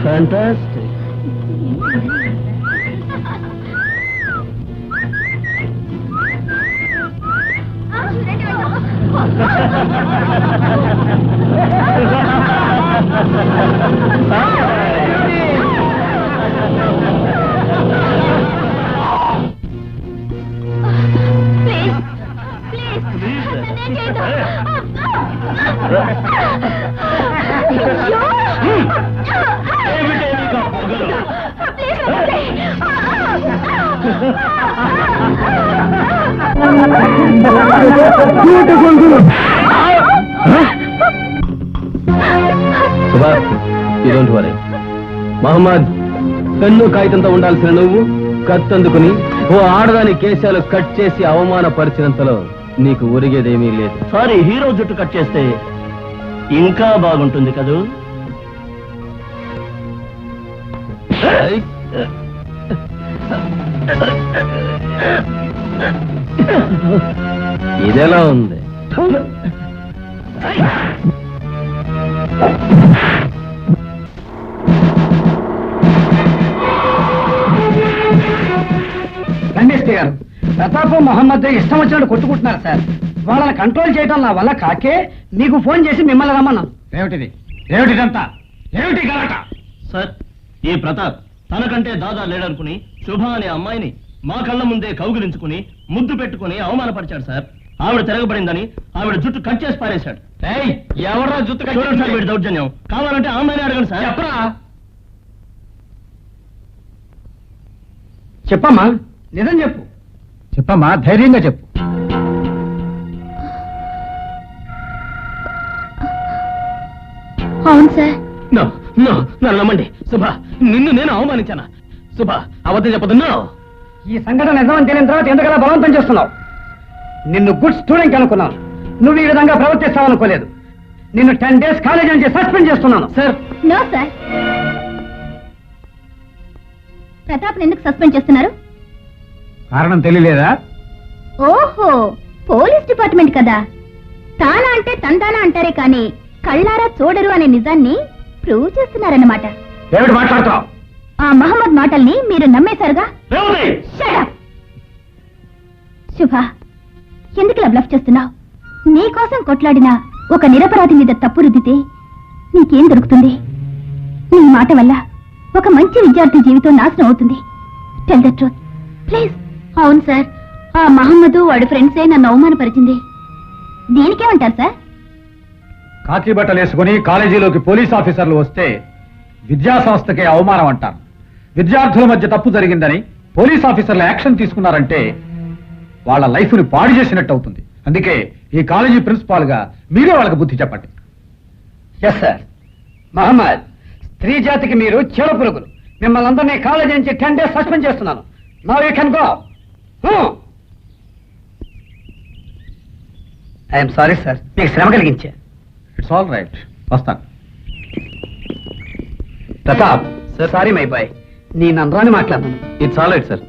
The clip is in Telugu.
Fantastic. Subhash, you don't worry. Mohammed, pen కాగితంతో ఉండాల్సిన నువ్వు కత్తందుకుని ఓ ఆడదాని కేశాలు కట్ చేసి అవమానపరిచినంతలో నీకు ఒరిగేదేమీ లేదు. సారీ, హీరో జుట్టు కట్ చేస్తే ఇంకా బాగుంటుంది కదూ. ఇదెలా ఉంది? రండి గారు, ప్రతాప్ మహమ్మద్ ఇష్టం వచ్చినట్టు కొట్టుకుంటున్నారు సార్. వాళ్ళని కంట్రోల్ చేయడం నా వల్ల కాకే మీకు ఫోన్ చేసి మిమ్మల్ని రమ్మన్నాను. ఏమిటిదంతా? ఏమిటి గలాట? సార్, ఈ ప్రతాప్ తనకంటే దాదా లేడనుకుని శుభ అనే అమ్మాయిని మా కళ్ళ ముందే కౌగిలించుకుని ముద్దు పెట్టుకుని అవమానపరిచాడు సార్. ఆవిడ తిరగబడిందని ఆవిడ జుట్టు కట్ చేసి పారేశాడు. ఎవరా జుట్టు చూడండి సార్ వీడి దౌర్జన్యం. కావాలంటే ఆ అమ్మాయిని అడగండి సార్. చెప్పరా? చెప్పమ్మా, నిజం చెప్పు. చెప్పమ్మా, ధైర్యంగా చెప్పు. అవును సార్. నన్ను నమ్మండి. శుభ, నిన్ను నేను అవమానించానా? శుభ, అబద్ధం చెప్పదున్నా. ఈ సంఘటన నిజమని తెలియని తర్వాత ఎందుకలా బలవంతం చేస్తున్నావు? నిన్ను గుడ్ స్టూడెంట్ అనుకున్నాను. నువ్వు ఈ విధంగా ప్రవర్తిస్తావనుకోలేదు. నిన్ను 10 days కాలేజీ నుంచి సస్పెండ్ చేస్తున్నాను. Sir, no sir. ప్రతాప్ ఎందుకు సస్పెండ్ చేస్తున్నారు? కారణం తెలియలేదా? ఓహో, పోలీస్ డిపార్ట్మెంట్ కదా. తానా అంటే తందానా అంటారే కానీ కళ్ళారా చూడరు అనే నిజాన్ని ప్రూవ్ చేస్తున్నారన్నమాట. ఏమిటి మాట్లాడుతున్నావు? ఆ మహమ్మద్ మాటల్ని మీరు నమ్మేశారుగా. Shut up. శుభ, ఎందుకు బ్లఫ్ చేస్తున్నావు? నీకోసం కొట్లాడిన ఒక నిరపరాధి మీద తప్పు రుద్దితే నీకేం దొరుకుతుంది? నీ మాట వల్ల ఒక మంచి విద్యార్థి జీవితం నాశనం అవుతుంది. Tell the truth please. అవును సార్, ఆ మహమ్మద్ వాడి ఫ్రెండ్సే నన్ను అవమానపరిచింది. దీనికేమంటారు సార్? కాకి బట్టలు వేసుకుని కాలేజీలోకి పోలీస్ ఆఫీసర్లు వస్తే విద్యా సంస్థకే అవమానం అంటారు. విద్యార్థుల మధ్య తప్పు జరిగిందని పోలీస్ ఆఫీసర్లు యాక్షన్ తీసుకున్నారంటే వాళ్ళ లైఫ్ని పాడు చేసినట్టు అవుతుంది. అందుకే ఈ కాలేజీ ప్రిన్సిపాల్ గా మీరే వాళ్ళకి బుద్ధి చెప్పండి. Yes sir. మహమ్మద్, స్త్రీ జాతికి మీరు చీడ పురుగులు. మిమ్మల్ని అందరినీ కాలేజీ నుంచి 10 days సస్పెండ్ చేస్తున్నాను. Now you can go. I'm sorry sir, మీకు శ్రమ కలిగించా. ఇట్స్ ఆల్ రైట్, వస్తాను. ప్రతాప్, సారీ మై బాయ్, నీ నందరాన్ని మాట్లాడతాను. It's all right sir.